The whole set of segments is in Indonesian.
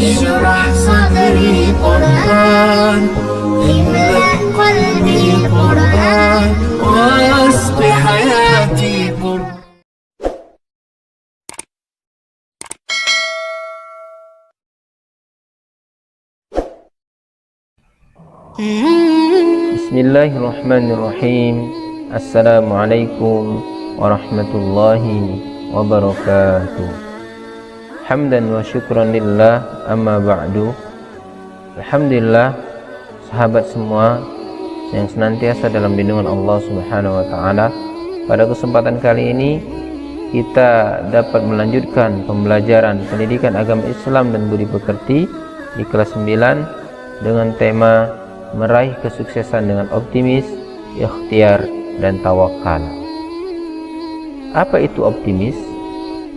اشرح صدري قرآن املأ قلبي قرآن واسق حياتي قرآن. Bismillahirrahmanirrahim. Assalamualaikum warahmatullahi wabarakatuh. Hamdan wa syukran lillah, amma ba'du. Alhamdulillah, sahabat semua yang senantiasa dalam lindungan Allah Subhanahu wa taala. Pada kesempatan kali ini kita dapat melanjutkan pembelajaran pendidikan agama Islam dan budi pekerti di kelas 9 dengan tema meraih kesuksesan dengan optimis, ikhtiar, dan tawakal. Apa itu optimis?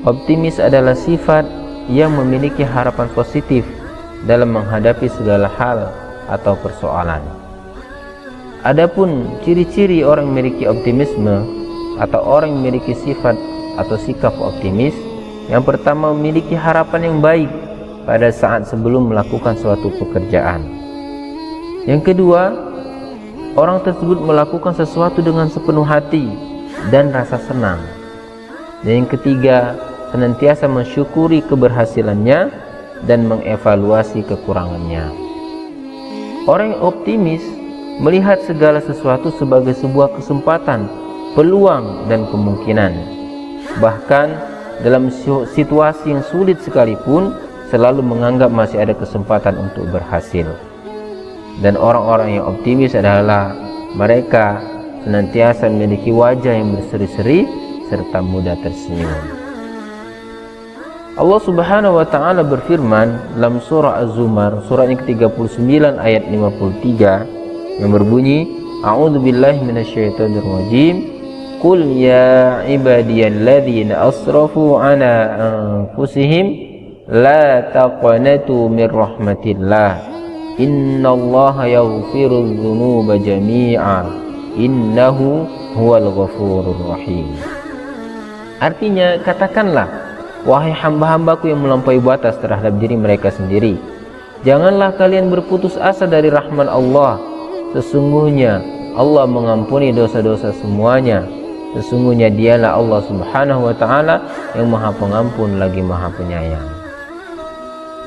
Optimis adalah sifat yang memiliki harapan positif dalam menghadapi segala hal atau persoalan. Adapun ciri-ciri orang memiliki optimisme atau orang memiliki sifat atau sikap optimis, yang pertama memiliki harapan yang baik pada saat sebelum melakukan suatu pekerjaan. Yang kedua, orang tersebut melakukan sesuatu dengan sepenuh hati dan rasa senang. Dan yang ketiga, senantiasa mensyukuri keberhasilannya dan mengevaluasi kekurangannya. Orang yang optimis melihat segala sesuatu sebagai sebuah kesempatan, peluang, dan kemungkinan. Bahkan dalam situasi yang sulit sekalipun, selalu menganggap masih ada kesempatan untuk berhasil. Dan orang-orang yang optimis adalah mereka senantiasa memiliki wajah yang berseri-seri serta mudah tersenyum. Allah Subhanahu wa taala berfirman dalam surah Az-Zumar, surah yang ke-39 ayat 53 yang berbunyi, A'udzu billahi minasyaitonir rajim. Qul ya ibadiyalladzina asrafu ala anfusihim la taqnatu mir rahmatillah. Innallaha yaghfirudz dzunuba jami'a innahu huwal ghafurur rahim. Artinya, katakanlah, wahai hamba-hambaku yang melampaui batas terhadap diri mereka sendiri, janganlah kalian berputus asa dari rahmat Allah. Sesungguhnya Allah mengampuni dosa-dosa semuanya. Sesungguhnya Dialah Allah Subhanahu wa taala yang Maha Pengampun lagi Maha Penyayang.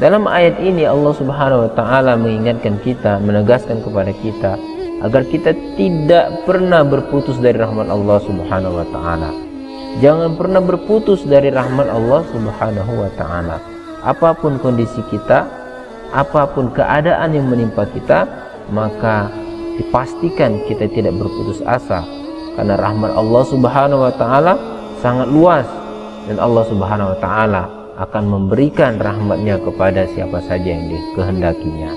Dalam ayat ini Allah Subhanahu wa taala mengingatkan kita, menegaskan kepada kita agar kita tidak pernah berputus dari rahmat Allah Subhanahu wa taala. Jangan pernah berputus dari rahmat Allah Subhanahu wa taala. Apapun kondisi kita, apapun keadaan yang menimpa kita, maka dipastikan kita tidak berputus asa, karena rahmat Allah Subhanahu wa taala sangat luas dan Allah Subhanahu wa taala akan memberikan rahmatnya kepada siapa saja yang dikehendakinya.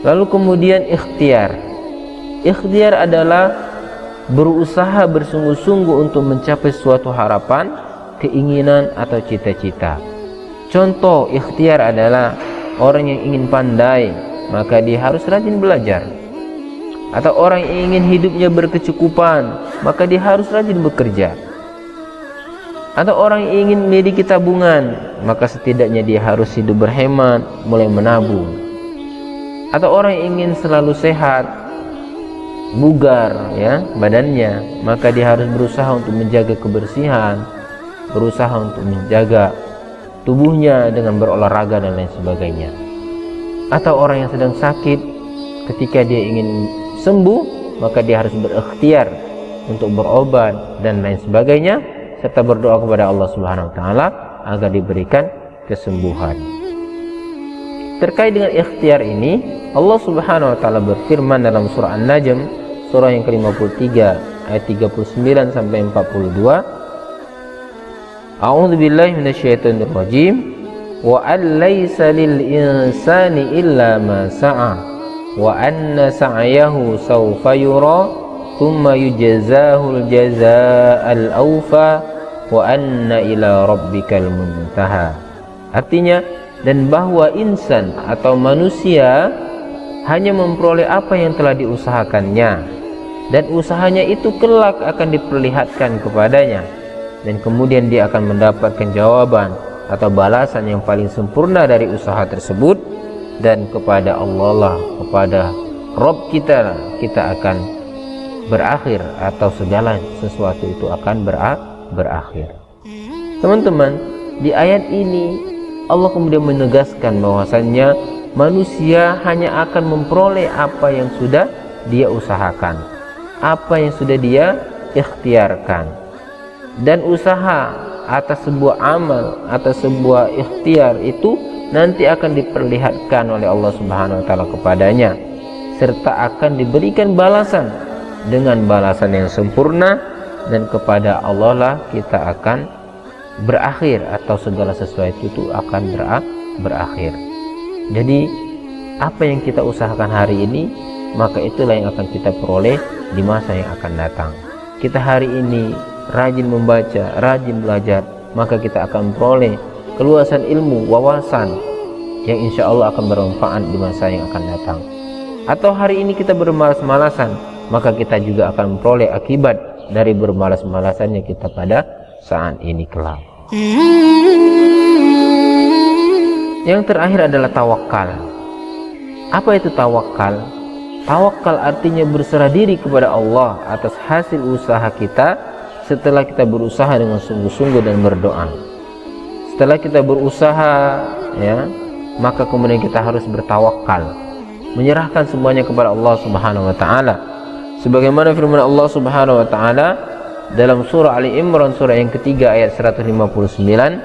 Lalu kemudian ikhtiar. Ikhtiar adalah berusaha bersungguh-sungguh untuk mencapai suatu harapan, keinginan, atau cita-cita. Contoh ikhtiar adalah orang yang ingin pandai, maka dia harus rajin belajar. Atau orang yang ingin hidupnya berkecukupan, maka dia harus rajin bekerja. Atau orang yang ingin memiliki tabungan, maka setidaknya dia harus hidup berhemat, mulai menabung. Atau orang yang ingin selalu sehat, bugar ya badannya, maka dia harus berusaha untuk menjaga kebersihan, berusaha untuk menjaga tubuhnya dengan berolahraga dan lain sebagainya. Atau orang yang sedang sakit, ketika dia ingin sembuh, maka dia harus berikhtiar untuk berobat dan lain sebagainya, serta berdoa kepada Allah Subhanahu wa taala agar diberikan kesembuhan. Terkait dengan ikhtiar ini, Allah Subhanahu wa taala berfirman dalam surah An-Najm, surah yang ke-53 ayat 39 sampai 42. A'udzu billahi minasyaitonir rajim. Wa an laisa lil insani illa ma sa'a wa anna sa'yahu sawfa yura thumma yujzahul jazaa'al awfa wa anna ila rabbikal muntaha. Artinya, dan bahwa insan atau manusia hanya memperoleh apa yang telah diusahakannya, dan usahanya itu kelak akan diperlihatkan kepadanya, dan kemudian dia akan mendapatkan jawaban atau balasan yang paling sempurna dari usaha tersebut, dan kepada Allah lah, kepada Rabb kita akan berakhir, atau segala sesuatu itu akan berakhir. Teman-teman, di ayat ini Allah kemudian menegaskan bahwasannya manusia hanya akan memperoleh apa yang sudah dia usahakan, apa yang sudah dia ikhtiarkan. Dan usaha atas sebuah amal, atas sebuah ikhtiar itu nanti akan diperlihatkan oleh Allah Subhanahu wa taala kepadanya, serta akan diberikan balasan dengan balasan yang sempurna, dan kepada Allah lah kita akan berakhir, atau segala sesuatu itu akan berakhir. Jadi apa yang kita usahakan hari ini, maka itulah yang akan kita peroleh di masa yang akan datang. Kita hari ini rajin membaca, rajin belajar, maka kita akan peroleh keluasan ilmu, wawasan yang insya Allah akan bermanfaat di masa yang akan datang. Atau hari ini kita bermalas-malasan, maka kita juga akan memperoleh akibat dari bermalas-malasannya kita pada saat ini kelak. Yang terakhir adalah tawakal. Apa itu tawakal? Tawakal artinya berserah diri kepada Allah atas hasil usaha kita setelah kita berusaha dengan sungguh-sungguh dan berdoa. Setelah kita berusaha, ya, maka kemudian kita harus bertawakal, menyerahkan semuanya kepada Allah Subhanahu wa taala. Sebagaimana firman Allah Subhanahu wa taala dalam surah Ali Imran surah yang ketiga ayat 159,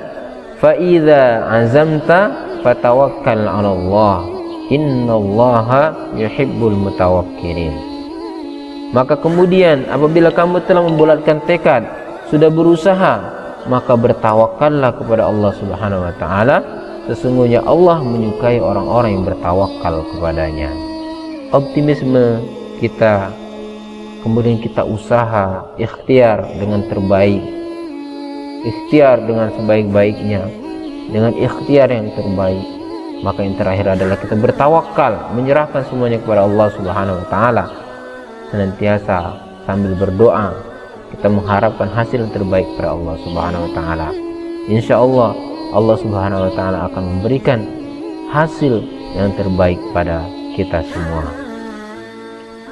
"Fa idza azamta fatawakkal 'ala Allah, innallaha yuhibbul mutawakkilin." Maka kemudian apabila kamu telah membulatkan tekad, sudah berusaha, maka bertawakallah kepada Allah Subhanahu wa taala. Sesungguhnya Allah menyukai orang-orang yang bertawakal kepadanya. Optimisme kita, kemudian kita usaha, ikhtiar dengan terbaik, ikhtiar dengan sebaik-baiknya, dengan ikhtiar yang terbaik. Maka yang terakhir adalah kita bertawakal, menyerahkan semuanya kepada Allah Subhanahu wa taala. Senantiasa sambil berdoa, kita mengharapkan hasil yang terbaik kepada Allah Subhanahu wa taala. Insya Allah, Allah Subhanahu wa taala akan memberikan hasil yang terbaik pada kita semua.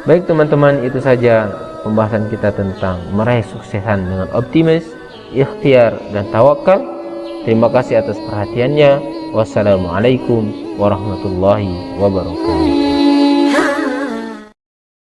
Baik teman-teman, itu saja pembahasan kita tentang meraih suksesan dengan optimis, ikhtiar, dan tawakal. Terima kasih atas perhatiannya. Wassalamualaikum warahmatullahi wabarakatuh.